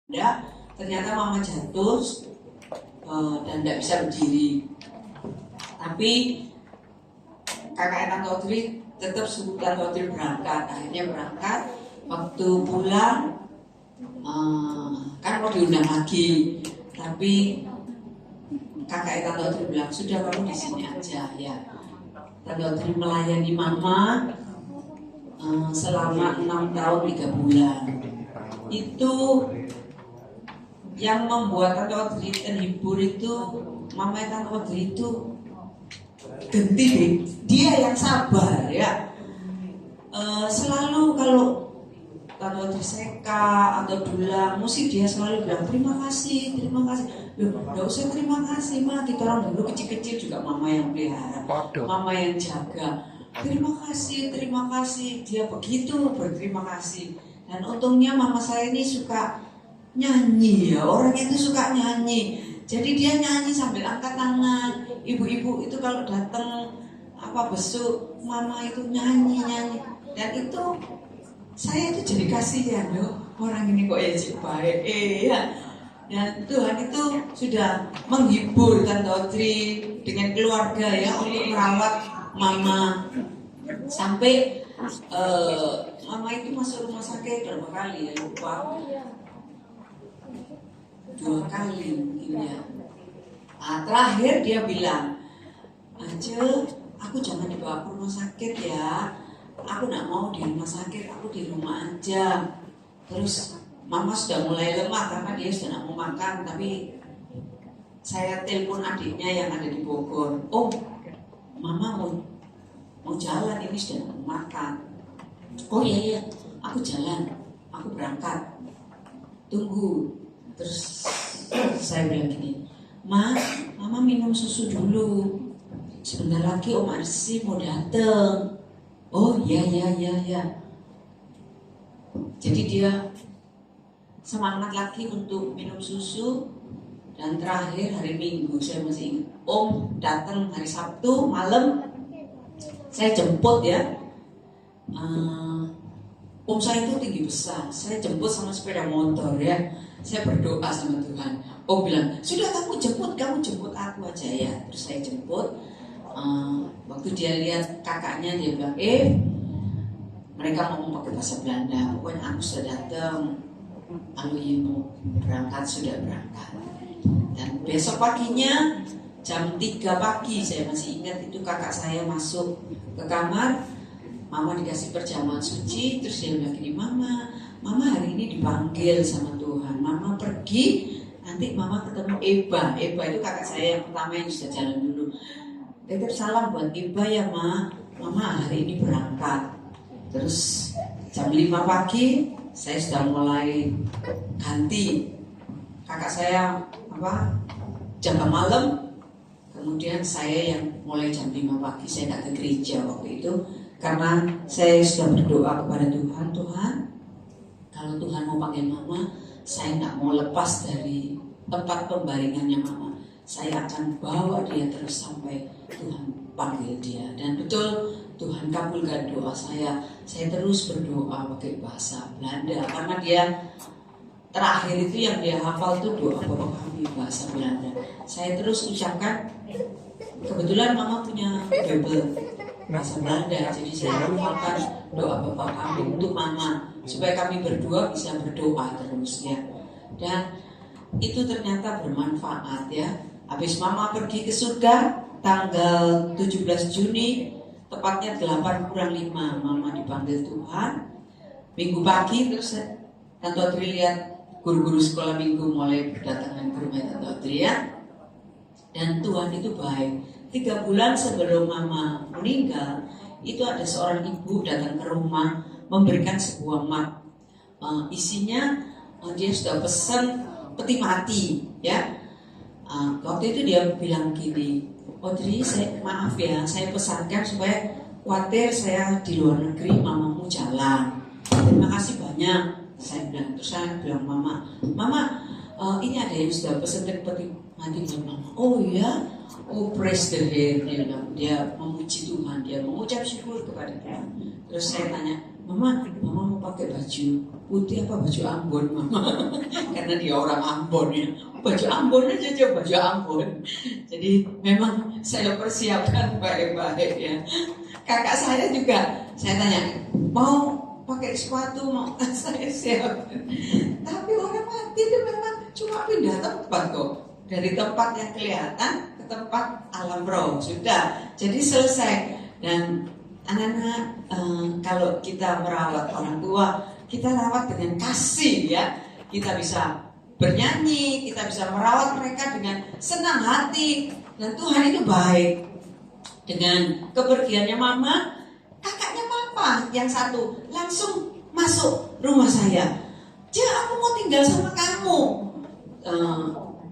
Ya, ternyata mama jatuh dan tidak bisa berdiri. Tapi kakak Tante Audrey tetap suruh Tante Audrey berangkat. Akhirnya berangkat. Waktu pulang kan mau diundang lagi. Tapi kakak Tante Audrey bilang, sudah kamu di sini aja ya. Tante Audrey melayani mama selama 6 tahun 3 bulan. Itu yang membuat Tante Audrey terhibur itu, mama Tante Audrey itu genti, dia yang sabar ya. Selalu kalau Tante Audrey seka atau dulang musik, dia selalu bilang terima kasih. Loh, gak usah terima kasih mah, kita orang dulu kecil-kecil juga mama yang pelihara, mama yang jaga. Terima kasih, dia begitu berterima kasih. Dan untungnya mama saya ini suka nyanyi ya, orang itu suka nyanyi. Jadi dia nyanyi sambil angkat tangan. Ibu-ibu itu kalau datang besuk mama itu nyanyi. Dan itu saya itu jadi kasihan loh, orang ini kok ya baik ya. Dan Tuhan itu sudah menghibur Tante Audrey dengan keluarga ya untuk merawat mama sampai mama itu masuk rumah sakit berapa kali ya, lupa, 2 kali mungkin ya. Terakhir dia bilang, Acil, aku jangan dibawa ke rumah sakit ya, aku gak mau di rumah sakit, aku di rumah aja. Terus mama sudah mulai lemah karena dia sudah gak mau makan. Tapi saya telepon adiknya yang ada di Bogor, oh mama mau jalan, ini sudah gak mau makan. Oh iya, aku jalan, aku berangkat, tunggu. Terus saya bilang gini, mama minum susu dulu, sebentar lagi Om Arsi mau datang. Oh iya. Jadi dia semangat lagi untuk minum susu. Dan terakhir hari Minggu, saya masih ingat, Om datang hari Sabtu malam, saya jemput ya. Om saya itu tinggi besar, saya jemput sama sepeda motor ya. Saya berdoa sama Tuhan. Om bilang, sudah kamu jemput aku aja ya. Terus saya jemput. Waktu dia lihat kakaknya, dia bilang, mereka ngomong pakai bahasa Belanda. Pokoknya aku sudah datang. Lalu ibu berangkat, sudah berangkat. Dan besok paginya jam 3 pagi, saya masih ingat itu, kakak saya masuk ke kamar. Mama dikasih perjamuan suci. Terus dia bilang gini, Mama hari ini dipanggil sama Tuhan. Mama pergi, nanti Mama ketemu Eba itu kakak saya yang pertama yang sudah jalan dulu. Tetap salam buat Eba ya Mama hari ini berangkat. Terus jam 5 pagi saya sudah mulai ganti. Kakak saya jaga malam. Kemudian saya yang mulai jam 5 pagi, saya tak ke gereja waktu itu. Karena saya sudah berdoa kepada Tuhan, kalau Tuhan mau panggil Mama, saya tak mau lepas dari tempat pembaringannya Mama. Saya akan bawa dia terus sampai Tuhan panggil dia. Dan betul Tuhan kabulkan doa saya. Saya terus berdoa pakai bahasa Belanda karena dia terakhir itu yang dia hafal itu doa Bapa Kami bahasa Belanda. Saya terus ucapkan. Kebetulan Mama punya Bible bahasa Belanda, jadi saya hafalkan doa Bapa Kami untuk Mama supaya kami berdua bisa berdoa terus ya. Dan itu ternyata bermanfaat ya. Habis Mama pergi ke surga tanggal 17 Juni, tepatnya 8 kurang 5, Mama dipanggil Tuhan. Minggu pagi terus Tante Audrey lihat guru-guru sekolah minggu mulai berdatangan ke rumah Tante Audrey ya. Dan Tuhan itu baik. 3 bulan sebelum Mama meninggal, itu ada seorang ibu datang ke rumah memberikan sebuah map. Isinya dia sudah pesan peti mati ya. Waktu itu dia bilang gini, Audrey, maaf ya, saya pesankan supaya khawatir saya di luar negeri mamamu jalan. Terima kasih banyak. Saya bilang, terus saya bilang Mama, ini ada yang sudah pesan peti mati buat Mama. Oh iya. Oh praise the Lord, dia memuji Tuhan, dia mengucap syukur kepada Tuhan. Terus saya tanya, Mama mau pakai baju putih apa baju Ambon, Mama? Karena dia orang Ambon ya. Baju Ambon aja, coba baju Ambon. Jadi memang saya persiapkan baik-baik ya. Kakak saya juga, saya tanya, mau pakai sepatu, mau saya siapkan. Tapi orang mati itu memang cuma pindah tempat kok. Dari tempat yang kelihatan ke tempat alam roh, sudah. Jadi selesai. Dan anak-anak kalau kita merawat orang tua, kita rawat dengan kasih ya. Kita bisa bernyanyi, kita bisa merawat mereka dengan senang hati. Dan Tuhan itu baik. Dengan kepergiannya mama, kakaknya papa yang satu langsung masuk rumah saya. Aku mau tinggal sama kamu.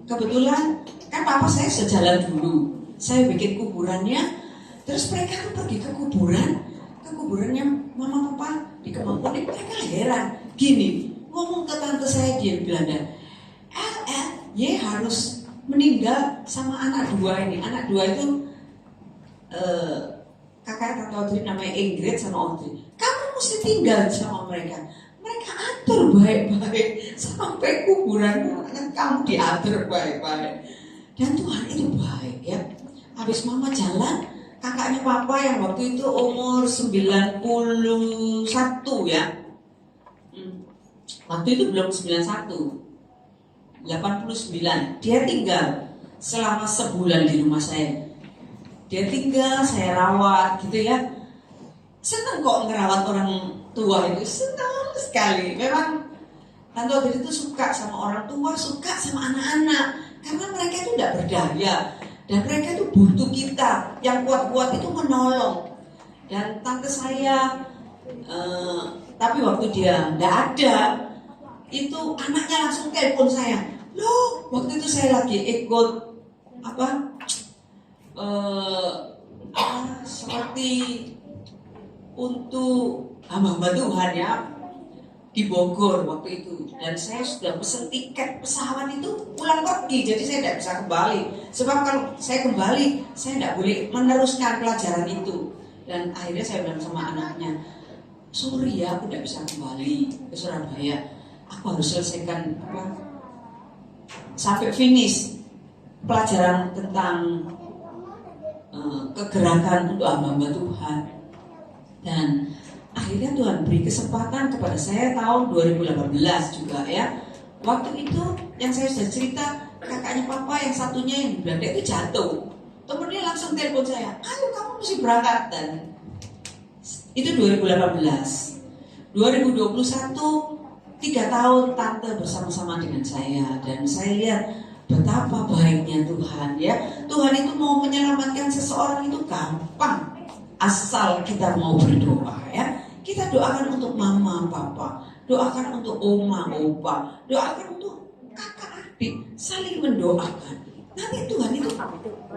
Kebetulan kan papa saya sudah jalan dulu. Saya bikin kuburannya. Terus mereka tuh pergi ke kuburannya mama papa di Kemangkuning. Mereka heran. Gini, ngomong ke tante saya di Belanda, ye harus meninggal sama anak dua ini. Anak dua itu kakak tante Audrey namanya Ingrid sama Audrey. Kamu mesti tinggal sama mereka. Mereka atur baik-baik sampai kuburan kamu diatur baik-baik. Dan Tuhan itu baik ya. Habis mama jalan, kakaknya papa yang waktu itu umur 91 ya. Waktu itu belum 91, 89. Dia tinggal selama sebulan di rumah saya. Dia tinggal, saya rawat gitu ya. Senang kok ngerawat orang tua itu, senang sekali. Memang Tante Audrey itu suka sama orang tua, suka sama anak-anak. Karena mereka itu tidak berdaya. Dan mereka itu butuh kita. Yang kuat-kuat itu menolong. Dan tante saya, tapi waktu dia tidak ada, itu anaknya langsung telepon saya. Loh, waktu itu saya lagi ikut seperti untuk hamba Tuhan ya di Bogor waktu itu, dan saya sudah pesen tiket pesawat itu pulang pergi, jadi saya tidak bisa kembali. Sebab kalau saya kembali, saya tidak boleh meneruskan pelajaran itu. Dan akhirnya saya bilang sama anaknya, sorry ya, aku tidak bisa kembali ke Surabaya. Aku harus selesaikan sampai finish pelajaran tentang kegerakan untuk hamba Tuhan. Dan akhirnya Tuhan beri kesempatan kepada saya tahun 2018 juga ya. Waktu itu yang saya sudah cerita, kakaknya papa yang satunya yang di Belanda itu jatuh. Kemudian langsung telepon saya, ayo kamu mesti berangkat. Dan itu 2018. 2021 3 tahun tante bersama-sama dengan saya. Dan saya lihat betapa baiknya Tuhan ya. Tuhan itu mau menyelamatkan seseorang itu gampang, asal kita mau berdoa ya. Kita doakan untuk mama, papa, doakan untuk oma, opa, doakan untuk kakak, adik, saling mendoakan. Nanti Tuhan itu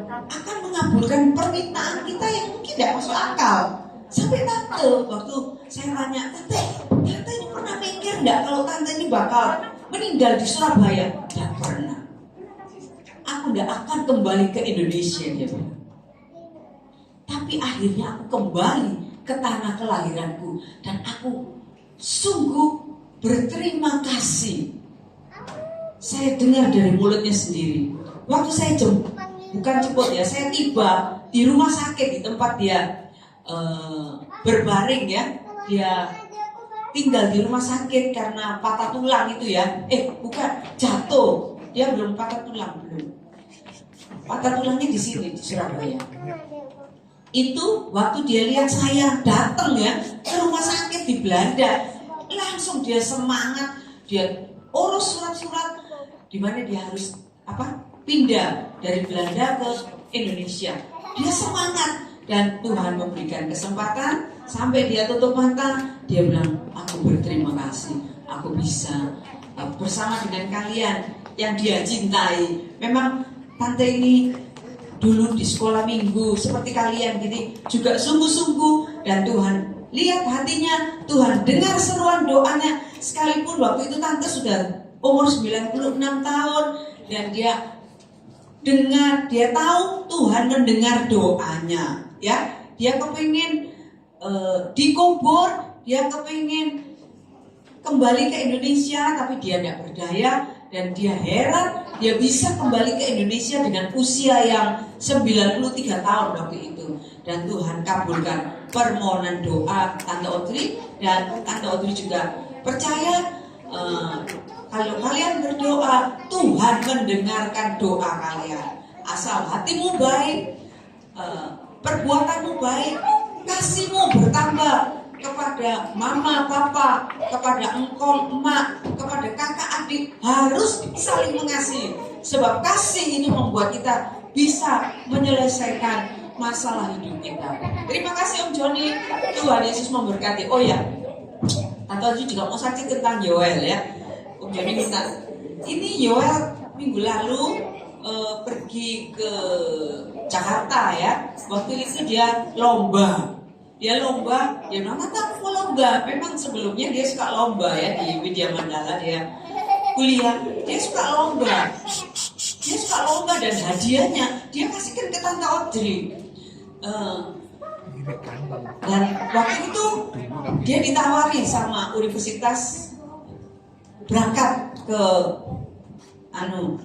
akan mengabulkan permintaan kita yang mungkin tidak masuk akal. Sampai tante, waktu saya tanya, tante ini pernah mikir enggak kalau tante ini bakal meninggal di Surabaya? Tidak pernah. Aku tidak akan kembali ke Indonesia, dia bilang. Tapi akhirnya aku kembali ke tanah kelahiranku. Dan aku sungguh berterima kasih. Saya dengar dari mulutnya sendiri. Waktu saya bukan jemput ya, saya tiba di rumah sakit di tempat dia berbaring ya. Dia tinggal di rumah sakit karena patah tulang itu ya. Bukan, jatuh. Dia belum patah tulang, belum. Patah tulangnya di sini, di Surabaya. Itu waktu dia lihat saya datang ya ke rumah sakit di Belanda, langsung dia semangat, dia urus surat-surat di mana dia harus pindah dari Belanda ke Indonesia. Dia semangat dan Tuhan memberikan kesempatan sampai dia tutup mata, dia bilang, aku berterima kasih, aku bisa bersama dengan kalian yang dia cintai. Memang tante ini dulu di sekolah minggu seperti kalian gini juga sungguh-sungguh, dan Tuhan lihat hatinya, Tuhan dengar seruan doanya. Sekalipun waktu itu tante sudah umur 96 tahun dan dia dengar, dia tahu Tuhan mendengar doanya ya. Dia kepingin dikubur dia kepingin kembali ke Indonesia, tapi dia tidak berdaya, dan dia heran dia bisa kembali ke Indonesia dengan usia yang 93 tahun waktu itu. Dan Tuhan kabulkan permohonan doa Tante Audrey, dan Tante Audrey juga percaya kalau kalian berdoa, Tuhan mendengarkan doa kalian. Asal hatimu baik, perbuatanmu baik, kasihmu bertambah kepada mama, papa, kepada engkau, emak, kepada kakak, adik, harus saling mengasihi. Sebab kasih itu membuat kita bisa menyelesaikan masalah hidup kita. Terima kasih Om Joni, Tuhan Yesus memberkati. Oh ya, atau juga mau saksi tentang Yoel ya. Om Joni minta, ini Yoel minggu lalu pergi ke Jakarta ya. Waktu itu dia lomba. Dia memang tahu lomba. Memang sebelumnya dia suka lomba ya, di Widya Mandala dia kuliah. Dia suka lomba. Dan hadiahnya dia kasihkan ke Tante Audrey. Dan waktu itu dia ditawari sama universitas berangkat ke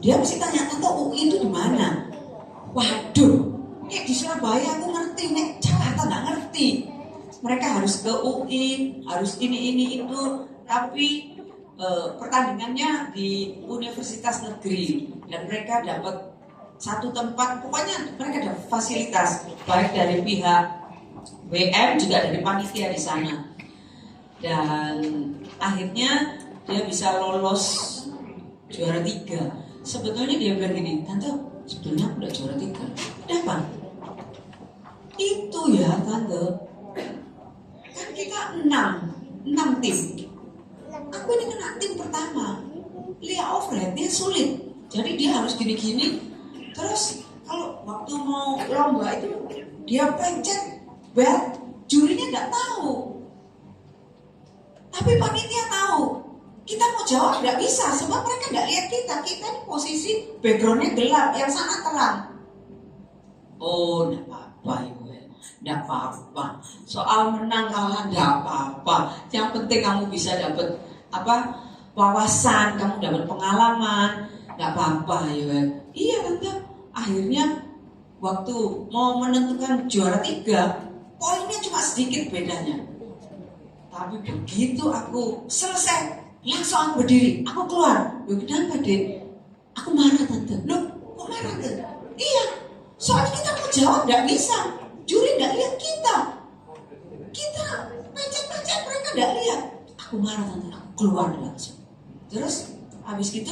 dia mesti tanya, Tante UI itu di mana? Waduh, nek di Surabaya aku ngerti, nek Jakarta nggak ngerti. Mereka harus ke UI, harus ini itu, tapi pertandingannya di universitas negeri dan mereka dapat satu tempat. Pokoknya mereka dapat fasilitas baik dari pihak WM juga dari panitia di sana. Dan akhirnya dia bisa lolos juara 3. Sebetulnya dia bilang gini, Tante, sebetulnya aku udah juara 3. Kenapa? Itu ya Tante, kan kita 6 tim. Aku ini kena tim pertama. Layoff rate-nya sulit. Jadi dia harus gini-gini. Terus kalau waktu mau lomba itu dia pencet bel, jurinya nggak tahu. Tapi panitia tahu. Kita mau jawab nggak bisa, sebab mereka nggak lihat kita. Kita ini posisi backgroundnya gelap, yang sana terang. Oh, nggak apa-apa, nggak apa-apa. Soal menang kalah nggak apa-apa. Yang penting kamu bisa dapat wawasan, kamu dapat pengalaman, nggak apa-apa, Iya Tante. Akhirnya waktu mau menentukan juara 3, poinnya cuma sedikit bedanya. Tapi begitu aku selesai, langsung aku berdiri, aku keluar. Loh kenapa Dek? Aku marah Tante. Loh kok marah Tante? Iya, soalnya kita mau jawab gak bisa. Juri gak lihat kita. Kita pencet-pencet, mereka gak lihat. Aku marah Tante, aku keluar langsung. Terus habis gitu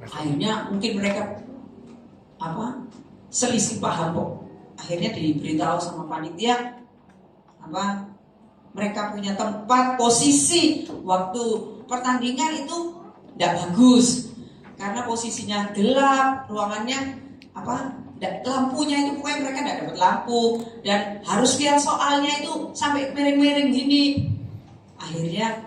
akhirnya mungkin mereka selisih paham kok. Akhirnya diberitahu sama panitia mereka punya tempat posisi waktu pertandingan itu tidak bagus karena posisinya gelap, ruangannya lampunya itu pokoknya mereka tidak dapat lampu dan harus lihat soalnya itu sampai miring-miring gini. Akhirnya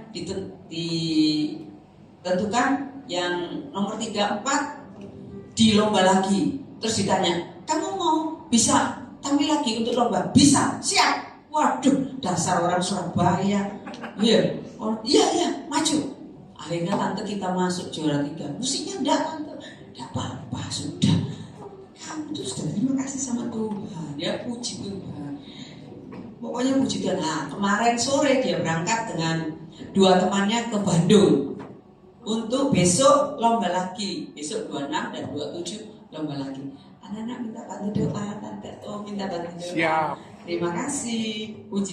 ditentukan yang nomor 3, 4 di lomba lagi. Terus ditanya, kamu mau bisa tampil lagi untuk lomba? Bisa, siap. Waduh, dasar orang Surabaya. Iya, maju. Akhirnya Tante kita masuk juara 3. Musiknya enggak Tante, enggak apa-apa, sudah. Kamu tuh sudah terima kasih sama Tuhan. Ya puji Tuhan. Pokoknya puji Tuhan. Nah, kemarin sore dia berangkat dengan 2 temannya ke Bandung untuk besok lomba lagi. Besok 26 dan 27 lomba lagi. Anak-anak minta bantu doa, Tante. Minta bantu doa. Siap. Terima kasih. Puji